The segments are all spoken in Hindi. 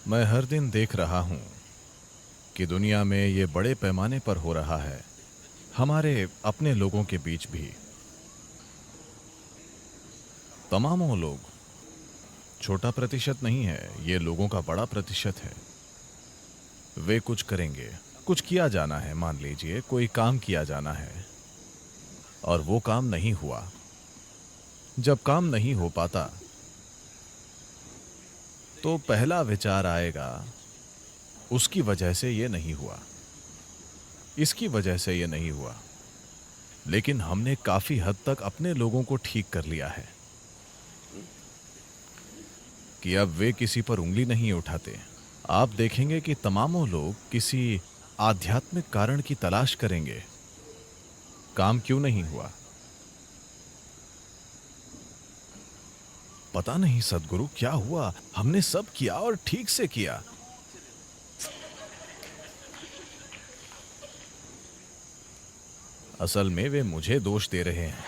मैं हर दिन देख रहा हूं कि दुनिया में ये बड़े पैमाने पर हो रहा है, हमारे अपने लोगों के बीच भी। तमामों लोग, छोटा प्रतिशत नहीं है, ये लोगों का बड़ा प्रतिशत है। वे कुछ करेंगे, कुछ किया जाना है, मान लीजिए कोई काम किया जाना है और वो काम नहीं हुआ। जब काम नहीं हो पाता तो पहला विचार आएगा, उसकी वजह से ये नहीं हुआ, इसकी वजह से ये नहीं हुआ। लेकिन हमने काफी हद तक अपने लोगों को ठीक कर लिया है कि अब वे किसी पर उंगली नहीं उठाते। आप देखेंगे कि तमामों लोग किसी आध्यात्मिक कारण की तलाश करेंगे, काम क्यों नहीं हुआ। पता नहीं सद्गुरु क्या हुआ, हमने सब किया और ठीक से किया। असल में वे मुझे दोष दे रहे हैं।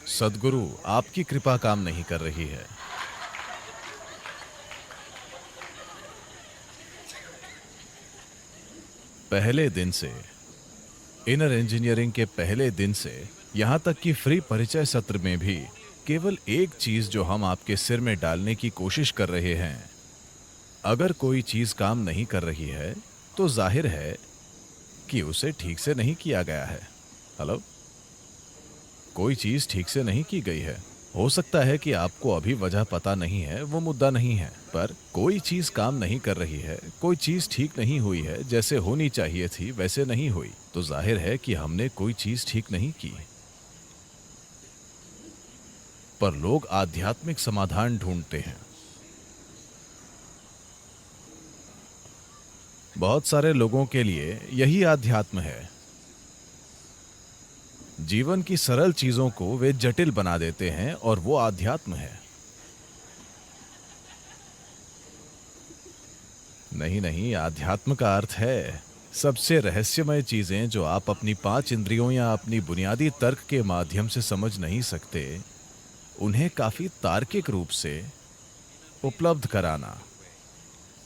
सद्गुरु, आपकी कृपा काम नहीं कर रही है। पहले दिन से, इनर इंजीनियरिंग के पहले दिन से यहां तक कि फ्री परिचय सत्र में भी केवल एक चीज जो हम आपके सिर में डालने की कोशिश कर रहे हैं, अगर कोई चीज काम नहीं कर रही है तो जाहिर है कि उसे ठीक से नहीं किया गया है। हेलो, कोई चीज ठीक से नहीं की गई है। हो सकता है कि आपको अभी वजह पता नहीं है, वो मुद्दा नहीं है, पर कोई चीज काम नहीं कर रही है, कोई चीज ठीक नहीं हुई है, जैसे होनी चाहिए थी वैसे नहीं हुई, तो जाहिर है कि हमने कोई चीज ठीक नहीं की। पर लोग आध्यात्मिक समाधान ढूंढते हैं। बहुत सारे लोगों के लिए यही आध्यात्म है। जीवन की सरल चीजों को वे जटिल बना देते हैं और वो आध्यात्म है। नहीं नहीं, आध्यात्म का अर्थ है सबसे रहस्यमय चीजें जो आप अपनी 5 इंद्रियों या अपनी बुनियादी तर्क के माध्यम से समझ नहीं सकते, उन्हें काफी तार्किक रूप से उपलब्ध कराना,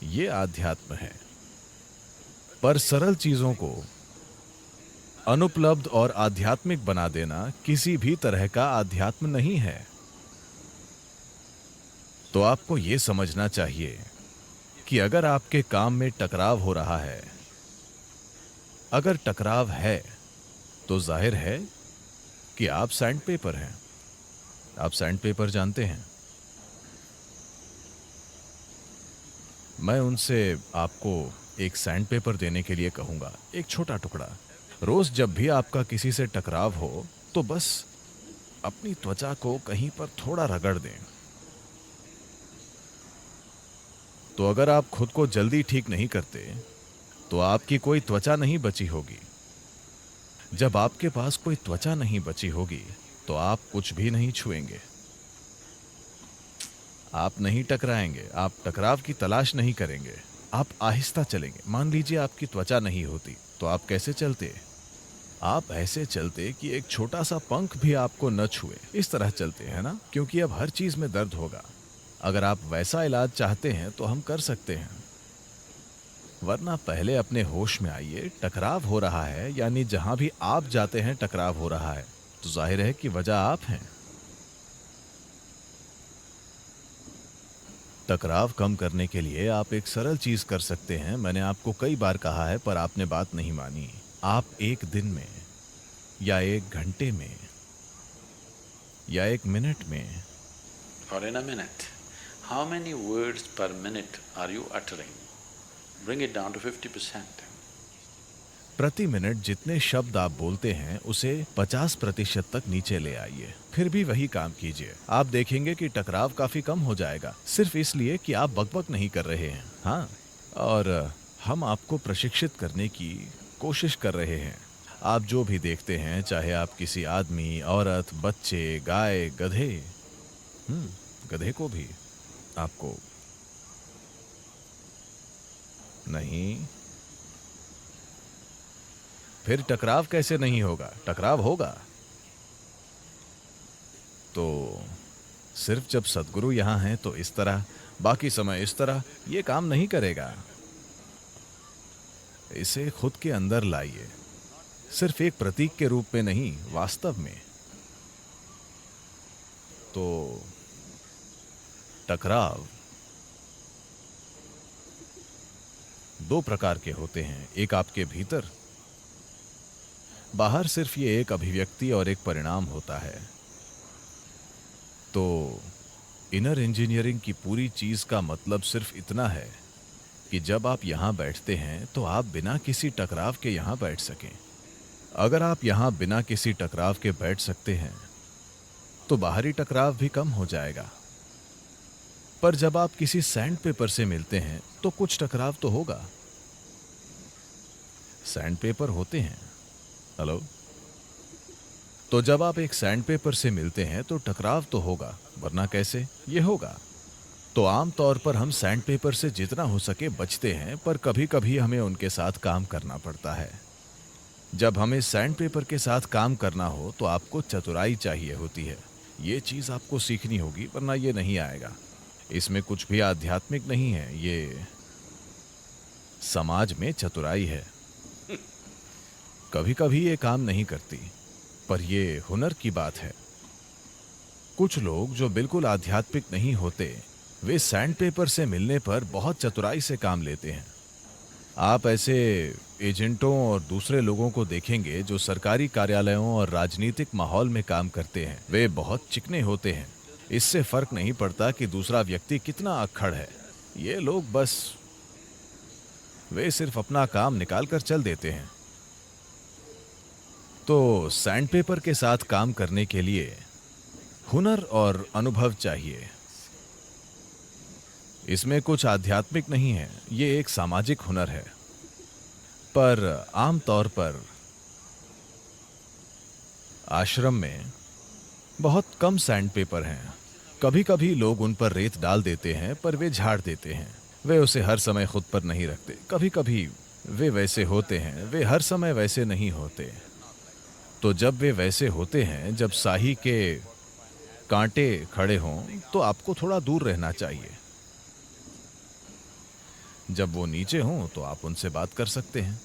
ये आध्यात्म है। पर सरल चीजों को अनुपलब्ध और आध्यात्मिक बना देना किसी भी तरह का आध्यात्म नहीं है। तो आपको यह समझना चाहिए कि अगर आपके काम में टकराव हो रहा है, अगर टकराव है तो जाहिर है कि आप सैंडपेपर हैं। आप सैंडपेपर जानते हैं। मैं उनसे आपको एक सैंडपेपर देने के लिए कहूंगा, एक छोटा टुकड़ा। रोज जब भी आपका किसी से टकराव हो तो बस अपनी त्वचा को कहीं पर थोड़ा रगड़ दें। तो अगर आप खुद को जल्दी ठीक नहीं करते तो आपकी कोई त्वचा नहीं बची होगी। जब आपके पास कोई त्वचा नहीं बची होगी तो आप कुछ भी नहीं छुएंगे, आप नहीं टकराएंगे, आप टकराव की तलाश नहीं करेंगे, आप आहिस्ता चलेंगे। मान लीजिए आपकी त्वचा नहीं होती तो आप कैसे चलते? आप ऐसे चलते कि एक छोटा सा पंख भी आपको न छुए, इस तरह चलते हैं ना, क्योंकि अब हर चीज में दर्द होगा। अगर आप वैसा इलाज चाहते हैं तो हम कर सकते हैं, वरना पहले अपने होश में आइए। टकराव हो रहा है, यानी जहां भी आप जाते हैं टकराव हो रहा है, तो जाहिर है कि वजह आप हैं। टकराव कम करने के लिए आप एक सरल चीज कर सकते हैं। मैंने आपको कई बार कहा है पर आपने बात नहीं मानी। आप एक दिन में या एक घंटे में या एक मिनट में, or in a minute, how many words per minute are you uttering? Bring it down to 50%. प्रति मिनट जितने शब्द आप बोलते हैं उसे 50% तक नीचे ले आइए। फिर भी वही काम कीजिए, आप देखेंगे कि टकराव काफी कम हो जाएगा, सिर्फ इसलिए कि आप बकबक नहीं कर रहे हैं। हाँ, और हम आपको प्रशिक्षित करने की कोशिश कर रहे हैं। आप जो भी देखते हैं, चाहे आप किसी आदमी, औरत, बच्चे, गाय, गधे, गधे को भी आपको नहीं। फिर टकराव कैसे नहीं होगा? टकराव होगा। तो सिर्फ जब सद्गुरु यहां हैं तो इस तरह बाकी समय इस तरह ये काम नहीं करेगा। इसे खुद के अंदर लाइए, सिर्फ एक प्रतीक के रूप में नहीं, वास्तव में। तो टकराव दो प्रकार के होते हैं, एक आपके भीतर, बाहर सिर्फ ये एक अभिव्यक्ति और एक परिणाम होता है। तो इनर इंजीनियरिंग की पूरी चीज का मतलब सिर्फ इतना है कि जब आप यहां बैठते हैं तो आप बिना किसी टकराव के यहां बैठ सकें। अगर आप यहां बिना किसी टकराव के बैठ सकते हैं तो बाहरी टकराव भी कम हो जाएगा। पर जब आप किसी सैंड पेपर से मिलते हैं तो कुछ टकराव तो होगा। सैंड पेपर होते हैं, हेलो, तो जब आप एक सैंड पेपर से मिलते हैं तो टकराव तो होगा, वरना कैसे ये होगा। तो आमतौर पर हम सैंड पेपर से जितना हो सके बचते हैं, पर कभी कभी हमें उनके साथ काम करना पड़ता है। जब हमें सैंड पेपर के साथ काम करना हो तो आपको चतुराई चाहिए होती है। ये चीज आपको सीखनी होगी, वरना ये नहीं आएगा। इसमें कुछ भी आध्यात्मिक नहीं है, ये समाज में चतुराई है। कभी कभी ये काम नहीं करती, पर ये हुनर की बात है। कुछ लोग जो बिल्कुल आध्यात्मिक नहीं होते, वे सैंड पेपर से मिलने पर बहुत चतुराई से काम लेते हैं। आप ऐसे एजेंटों और दूसरे लोगों को देखेंगे जो सरकारी कार्यालयों और राजनीतिक माहौल में काम करते हैं। वे बहुत चिकने होते हैं, इससे फर्क नहीं पड़ता कि दूसरा व्यक्ति कितना अक्खड़ है। ये लोग बस वे सिर्फ अपना काम निकाल कर चल देते हैं। तो सैंड पेपर के साथ काम करने के लिए हुनर और अनुभव चाहिए। इसमें कुछ आध्यात्मिक नहीं है, ये एक सामाजिक हुनर है। पर आमतौर पर आश्रम में बहुत कम सैंड पेपर हैं। कभी कभी लोग उन पर रेत डाल देते हैं, पर वे झाड़ देते हैं। वे उसे हर समय खुद पर नहीं रखते। कभी कभी वे वैसे होते हैं, वे हर समय वैसे नहीं होते। तो जब वे वैसे होते हैं, जब साही के कांटे खड़े हों, तो आपको थोड़ा दूर रहना चाहिए। जब वो नीचे हों तो आप उनसे बात कर सकते हैं।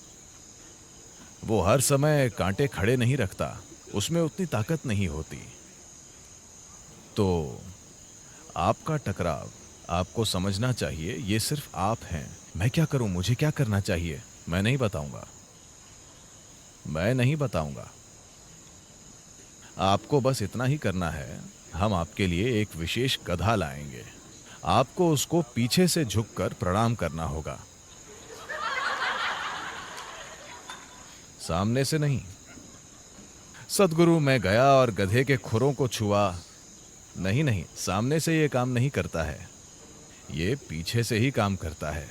वो हर समय कांटे खड़े नहीं रखता, उसमें उतनी ताकत नहीं होती। तो आपका टकराव आपको समझना चाहिए, ये सिर्फ आप हैं। मैं क्या करूं, मुझे क्या करना चाहिए, मैं नहीं बताऊंगा। मैं नहीं बताऊंगा। आपको बस इतना ही करना है, हम आपके लिए एक विशेष गधा लाएंगे। आपको उसको पीछे से झुककर प्रणाम करना होगा, सामने से नहीं। सदगुरु, मैं गया और गधे के खुरों को छुआ। नहीं नहीं, सामने से ये काम नहीं करता है, ये पीछे से ही काम करता है।